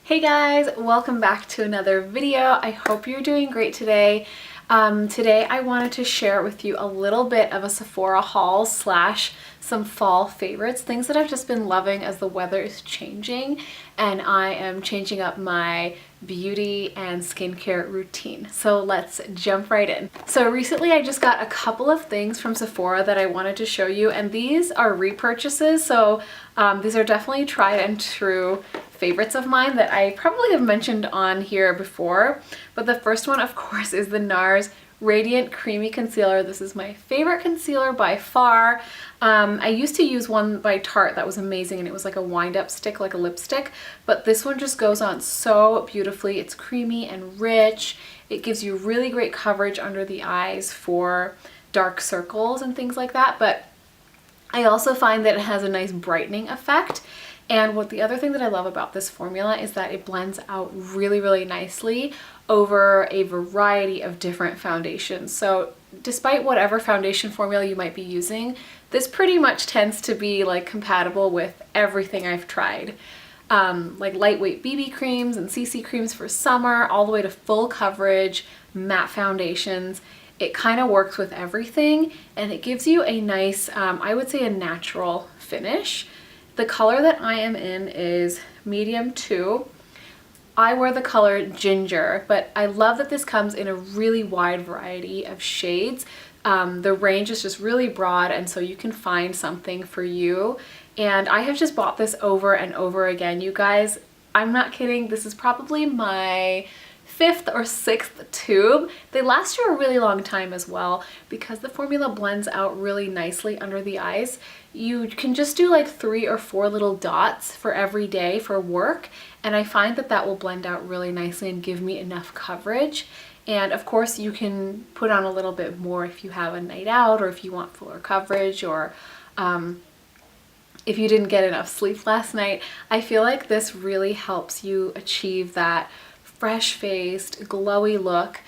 Hey guys, welcome back to another video. I hope you're doing great today. Today I wanted to share with you a little bit of a Sephora haul slash some fall favorites, things that I've just been loving as the weather is changing and I am changing up my beauty and skincare routine. So let's jump right in. So recently I just got a couple of things from Sephora that I wanted to show you, and these are repurchases. So these are definitely tried and true favorites of mine that I probably have mentioned on here before. But the first one, of course, is the NARS Radiant Creamy Concealer. This is my favorite concealer by far. I used to use one by Tarte that was amazing, and it was like a wind-up stick, like a lipstick, but this one just goes on so beautifully. It's creamy and rich. It gives you really great coverage under the eyes for dark circles and things like that, but I also find that it has a nice brightening effect. And what the other thing that I love about this formula is that it blends out really, really nicely over a variety of different foundations. So despite whatever foundation formula you might be using, this pretty much tends to be like compatible with everything I've tried. Like lightweight BB creams and CC creams for summer, all the way to full coverage matte foundations. It kind of works with everything, and it gives you a nice, I would say a natural finish. The color that I am in is medium 2. I wear the color ginger, but I love that this comes in a really wide variety of shades. The range is just really broad, and so you can find something for you. And I have just bought this over and over again, you guys. I'm not kidding. This is probably my 5th or 6th tube. They last you a really long time as well because the formula blends out really nicely under the eyes. You can just do like 3 or 4 little dots for every day for work, and I find that that will blend out really nicely and give me enough coverage. And of course you can put on a little bit more if you have a night out, or if you want fuller coverage, or if you didn't get enough sleep last night. I feel like this really helps you achieve that fresh-faced, glowy look,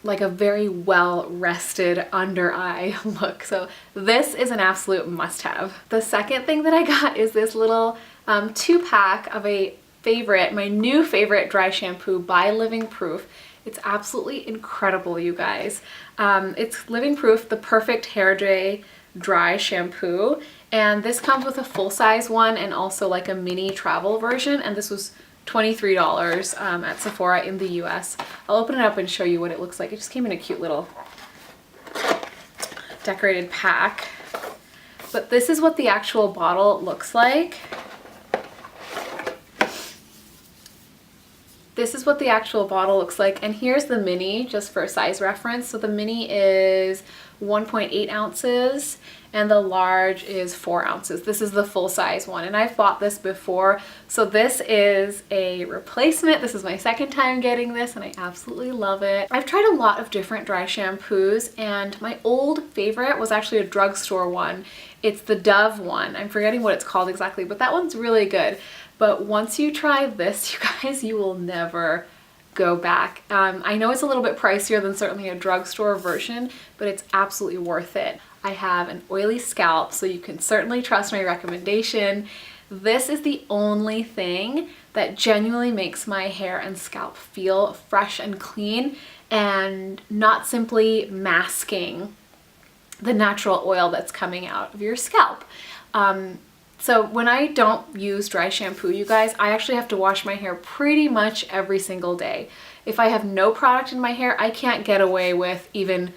like a very well-rested under eye look. So this is an absolute must-have. The second thing that I got is this little 2-pack of my new favorite dry shampoo by Living Proof. It's absolutely incredible, you guys. It's Living Proof, the perfect hair day dry shampoo, and this comes with a full-size one and also like a mini travel version, and this was $23 at Sephora in the US. I'll open it up and show you what it looks like. It just came in a cute little decorated pack. But this is what the actual bottle looks like. This is what the actual bottle looks like, and here's the mini just for size reference. So the mini is 1.8 ounces and the large is 4 ounces. This is the full size one, and I've bought this before. So this is a replacement. This is my second time getting this and I absolutely love it. I've tried a lot of different dry shampoos, and my old favorite was actually a drugstore one. It's the Dove one. I'm forgetting what it's called exactly, but that one's really good. But once you try this, you guys, you will never go back. I know it's a little bit pricier than certainly a drugstore version, but it's absolutely worth it. I have an oily scalp, so you can certainly trust my recommendation. This is the only thing that genuinely makes my hair and scalp feel fresh and clean, and not simply masking the natural oil that's coming out of your scalp. So when I don't use dry shampoo, you guys, I actually have to wash my hair pretty much every single day. If I have no product in my hair, I can't get away with even,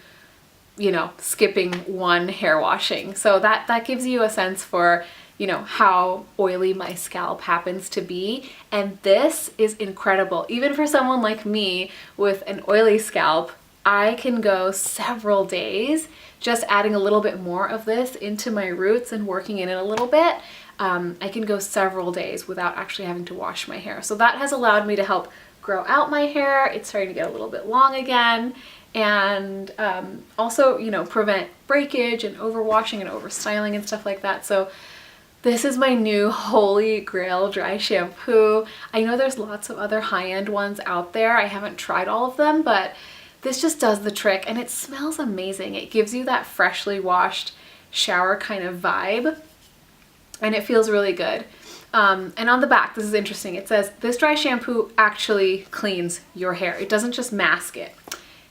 you know, skipping one hair washing. So that gives you a sense for, you know, how oily my scalp happens to be. And this is incredible. Even for someone like me with an oily scalp, I can go several days just adding a little bit more of this into my roots and working in it a little bit. I can go several days without actually having to wash my hair. So that has allowed me to help grow out my hair. It's starting to get a little bit long again. And also, you know, prevent breakage and overwashing and overstyling and stuff like that. So this is my new holy grail dry shampoo. I know there's lots of other high-end ones out there. I haven't tried all of them, but this just does the trick, and it smells amazing. It gives you that freshly washed shower kind of vibe, and it feels really good. And on the back, this is interesting. It says, this dry shampoo actually cleans your hair. It doesn't just mask it.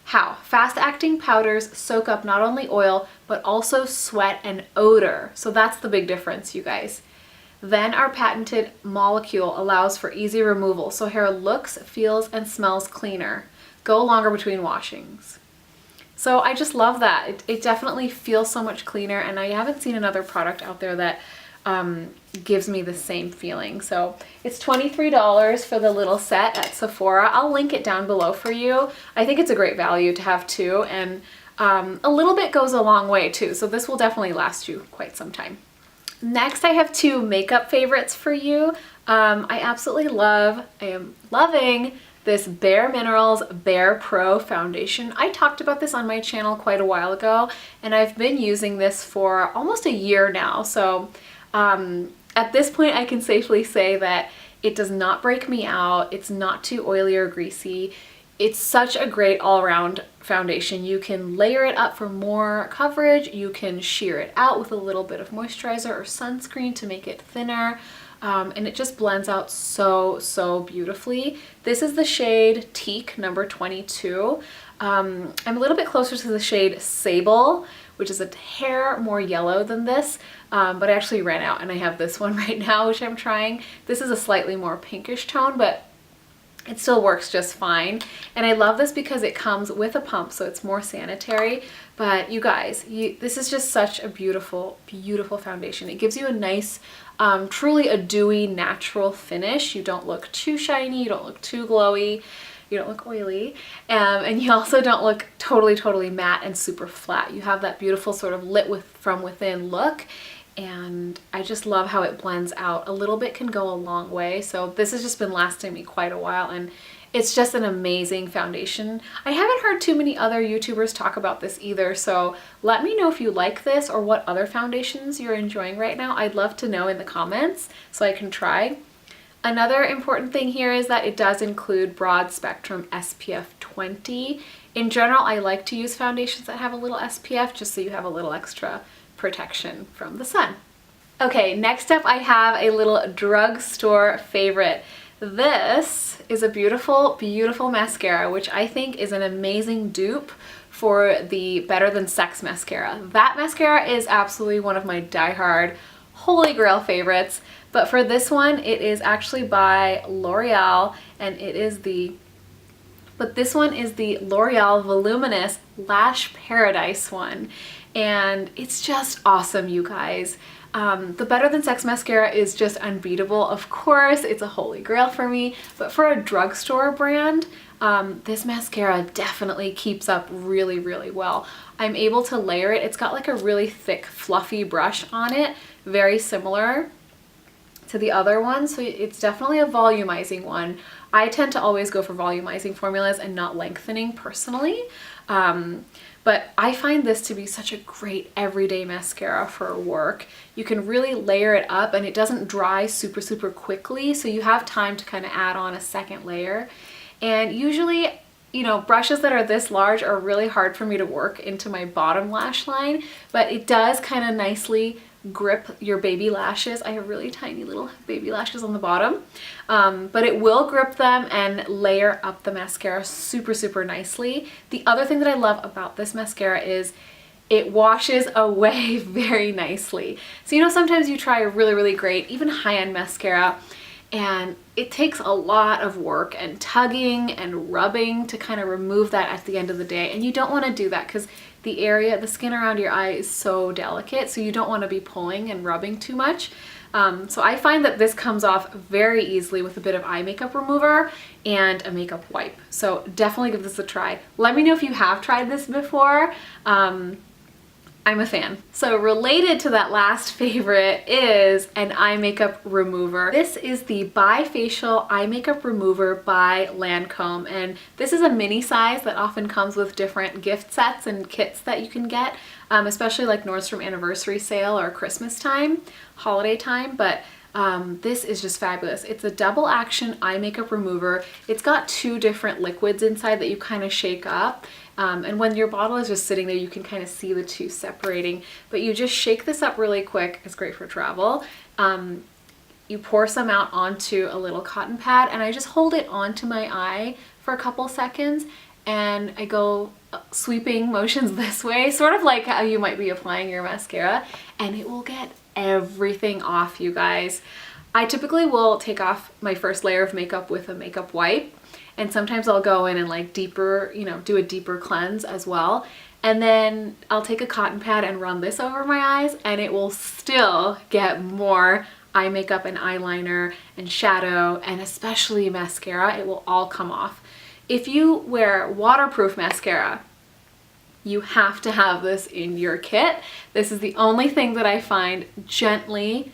How? Fast-acting powders soak up not only oil, but also sweat and odor. So that's the big difference, you guys. Then our patented molecule allows for easy removal, so hair looks, feels, and smells cleaner. Go longer between washings. So I just love that. It definitely feels so much cleaner, and I haven't seen another product out there that gives me the same feeling. So it's $23 for the little set at Sephora. I'll link it down below for you. I think it's a great value to have two, and a little bit goes a long way too. So this will definitely last you quite some time. Next, I have two makeup favorites for you. I am loving this bareMinerals BarePro foundation. I talked about this on my channel quite a while ago, and I've been using this for almost a year now. So at this point, I can safely say that it does not break me out. It's not too oily or greasy. It's such a great all-around foundation. You can layer it up for more coverage. You can sheer it out with a little bit of moisturizer or sunscreen to make it thinner. And it just blends out so beautifully. This is the shade Teak number 22. I'm a little bit closer to the shade Sable, which is a hair more yellow than this, but I actually ran out and I have this one right now, which I'm trying. This is a slightly more pinkish tone, but it still works just fine. And I love this because it comes with a pump, so it's more sanitary. But you guys, this is just such a beautiful foundation. It gives you a nice, truly a dewy, natural finish. You don't look too shiny, you don't look too glowy, you don't look oily, and you also don't look totally matte and super flat. You have that beautiful sort of lit from within look. And I just love how it blends out. A little bit can go a long way. So this has just been lasting me quite a while, and it's just an amazing foundation. I haven't heard too many other YouTubers talk about this either, so let me know if you like this or what other foundations you're enjoying right now. I'd love to know in the comments so I can try. Another important thing here is that it does include broad spectrum SPF 20. In general, I like to use foundations that have a little SPF just so you have a little extra protection from the sun. Okay, next up I have a little drugstore favorite. This is a beautiful mascara, which I think is an amazing dupe for the Better Than Sex mascara. That mascara is absolutely one of my diehard holy grail favorites, but for this one it is actually by L'Oreal, and this one is the L'Oreal Voluminous Lash Paradise one. And it's just awesome, you guys. The Better Than Sex mascara is just unbeatable. Of course, it's a holy grail for me, but for a drugstore brand, this mascara definitely keeps up really well. I'm able to layer it. It's got like a really thick, fluffy brush on it, very similar to the other one, so it's definitely a volumizing one. I tend to always go for volumizing formulas and not lengthening personally. But I find this to be such a great everyday mascara for work. You can really layer it up and it doesn't dry super quickly, so you have time to kind of add on a second layer. And usually, you know, brushes that are this large are really hard for me to work into my bottom lash line, but it does kind of nicely grip your baby lashes. I have really tiny little baby lashes on the bottom, but it will grip them and layer up the mascara super nicely. The other thing that I love about this mascara is it washes away very nicely. So you know, sometimes you try a really great, even high-end mascara, and it takes a lot of work and tugging and rubbing to kind of remove that at the end of the day, and you don't want to do that because the skin around your eye is so delicate, so you don't want to be pulling and rubbing too much. So I find that this comes off very easily with a bit of eye makeup remover and a makeup wipe. So definitely give this a try. Let me know if you have tried this before. I'm a fan. So related to that last favorite is an eye makeup remover. This is the Bifacial Eye Makeup Remover by Lancôme, and this is a mini size that often comes with different gift sets and kits that you can get, especially like Nordstrom anniversary sale or Christmas time, holiday time, but this is just fabulous. It's a double action eye makeup remover. It's got two different liquids inside that you kind of shake up. And when your bottle is just sitting there, you can kind of see the two separating, but you just shake this up really quick. It's great for travel. you pour some out onto a little cotton pad, and I just hold it onto my eye for a couple seconds, and I go sweeping motions this way, sort of like how you might be applying your mascara, and it will get everything off, you guys. I typically will take off my first layer of makeup with a makeup wipe, and sometimes I'll go in and like deeper, you know, do a deeper cleanse as well. And then I'll take a cotton pad and run this over my eyes, and it will still get more eye makeup and eyeliner and shadow, and especially mascara. It will all come off. If you wear waterproof mascara, you have to have this in your kit. This is the only thing that I find gently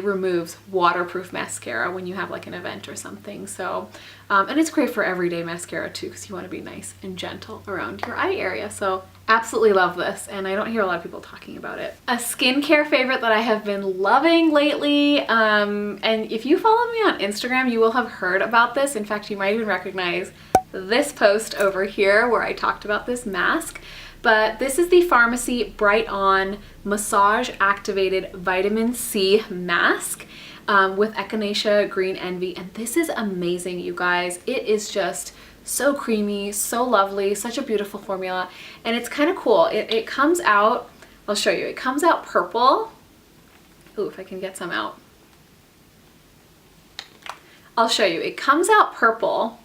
removes waterproof mascara when you have like an event or something. So and it's great for everyday mascara too, because you want to be nice and gentle around your eye area. So absolutely love this, and I don't hear a lot of people talking about it. A skincare favorite that I have been loving lately, and if you follow me on Instagram, you will have heard about this. In fact, you might even recognize this post over here where I talked about this mask. But this is the Farmacy Bright On Massage Activated Vitamin C Mask with Echinacea Green Envy. And this is amazing, you guys. It is just so creamy, so lovely, such a beautiful formula. And it's kind of cool. It comes out, I'll show you, it comes out purple. Ooh, if I can get some out. I'll show you. It comes out purple.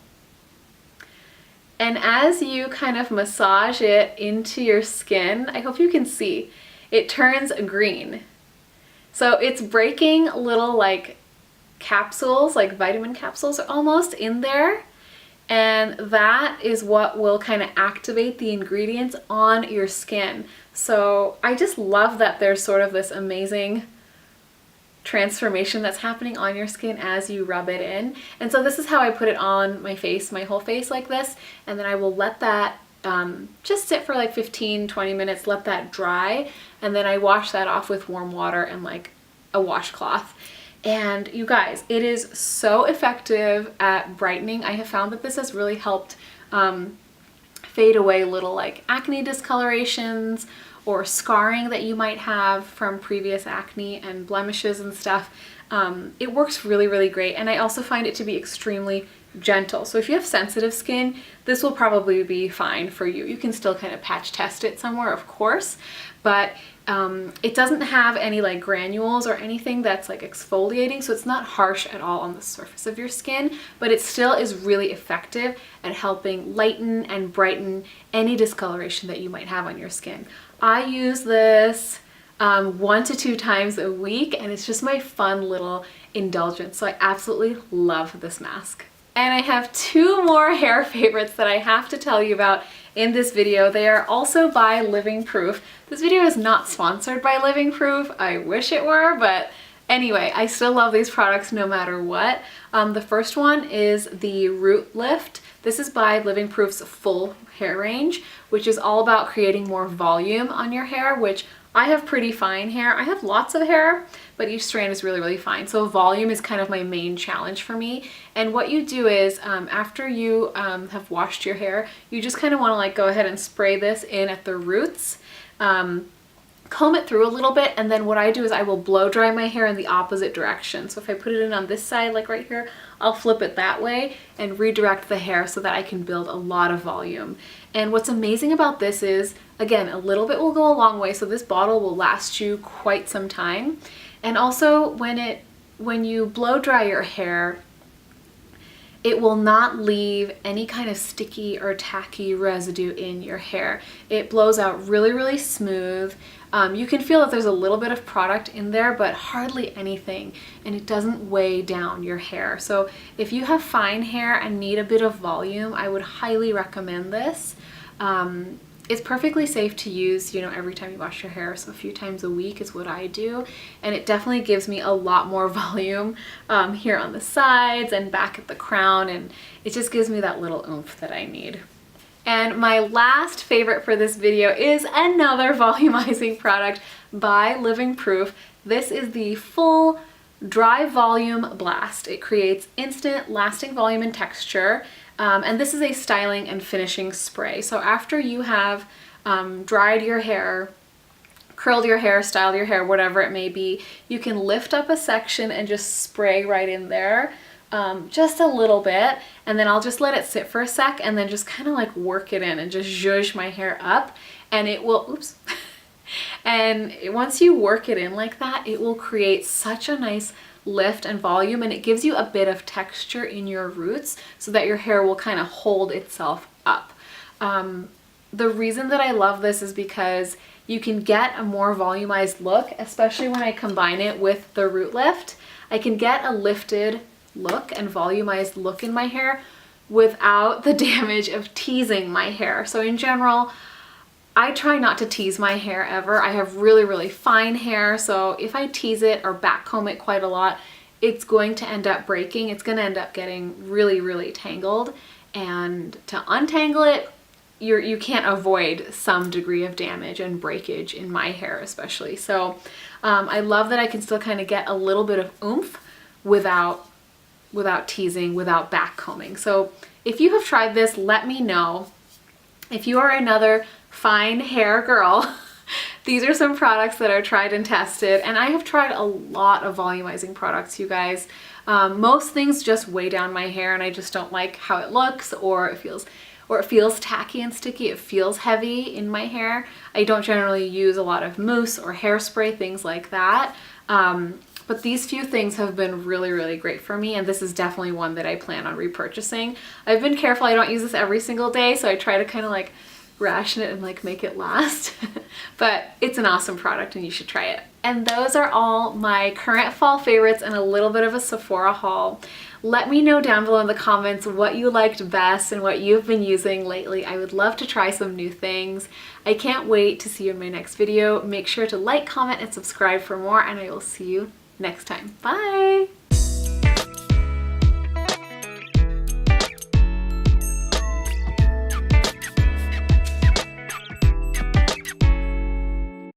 And as you kind of massage it into your skin, I hope you can see, it turns green. So it's breaking little like capsules, like vitamin capsules almost in there. And that is what will kind of activate the ingredients on your skin. So I just love that there's sort of this amazing transformation that's happening on your skin as you rub it in. And so this is how I put it on my face, my whole face like this, and then I will let that just sit for like 15-20 minutes, let that dry, and then I wash that off with warm water and like a washcloth. And you guys, it is so effective at brightening. I have found that this has really helped fade away little like acne discolorations or scarring that you might have from previous acne and blemishes and stuff. It works really, really great. And I also find it to be extremely gentle. So if you have sensitive skin, this will probably be fine for you. You can still kind of patch test it somewhere, of course, but it doesn't have any like granules or anything that's like exfoliating, so it's not harsh at all on the surface of your skin, but it still is really effective at helping lighten and brighten any discoloration that you might have on your skin. I use this 1 to 2 times a week, and it's just my fun little indulgence. So I absolutely love this mask. And I have 2 more hair favorites that I have to tell you about in this video. They are also by Living Proof. This video is not sponsored by Living Proof. I wish it were, but anyway, I still love these products no matter what. The first one is the Root Lift. This is by Living Proof's full hair range, which is all about creating more volume on your hair, which I have pretty fine hair. I have lots of hair, but each strand is really, really fine. So volume is kind of my main challenge for me. And what you do is after you have washed your hair, you just kind of want to like go ahead and spray this in at the roots. Comb it through a little bit, and then what I do is I will blow dry my hair in the opposite direction. So if I put it in on this side, like right here, I'll flip it that way and redirect the hair so that I can build a lot of volume. And what's amazing about this is, again, a little bit will go a long way, so this bottle will last you quite some time. And also when you blow dry your hair, it will not leave any kind of sticky or tacky residue in your hair. It blows out really, really smooth. You can feel that there's a little bit of product in there, but hardly anything, and it doesn't weigh down your hair. So if you have fine hair and need a bit of volume, I would highly recommend this. It's perfectly safe to use, you know, every time you wash your hair, so a few times a week is what I do, and it definitely gives me a lot more volume here on the sides and back at the crown, and it just gives me that little oomph that I need. And my last favorite for this video is another volumizing product by Living Proof. This is the Full Dry Volume Blast. It creates instant lasting volume and texture. And this is a styling and finishing spray. So after you have dried your hair, curled your hair, styled your hair, whatever it may be, you can lift up a section and just spray right in there, just a little bit, and then I'll just let it sit for a sec and then just kind of like work it in and just zhuzh my hair up, and it will, oops, and once you work it in like that, it will create such a nice lift and volume, and it gives you a bit of texture in your roots so that your hair will kind of hold itself up. The reason that I love this is because you can get a more volumized look, especially when I combine it with the root lift. I can get a lifted look and volumized look in my hair without the damage of teasing my hair. So in general, I try not to tease my hair ever. I have really, really fine hair, so if I tease it or backcomb it quite a lot, it's going to end up breaking. It's going to end up getting really, really tangled, and to untangle it, you can't avoid some degree of damage and breakage in my hair especially. So I love that I can still kind of get a little bit of oomph without teasing, without backcombing. So if you have tried this, let me know. If you are another fine hair girl, these are some products that are tried and tested, and I have tried a lot of volumizing products, you guys. Most things just weigh down my hair and I just don't like how it looks, or it feels tacky and sticky. It feels heavy in my hair. I don't generally use a lot of mousse or hairspray, things like that. But these few things have been really, really great for me, and this is definitely one that I plan on repurchasing. I've been careful, I don't use this every single day, so I try to kind of like ration it and like make it last. But it's an awesome product and you should try it. And those are all my current fall favorites and a little bit of a Sephora haul. Let me know down below in the comments what you liked best and what you've been using lately. I would love to try some new things. I can't wait to see you in my next video. Make sure to like, comment, and subscribe for more, and I will see you next time. Bye!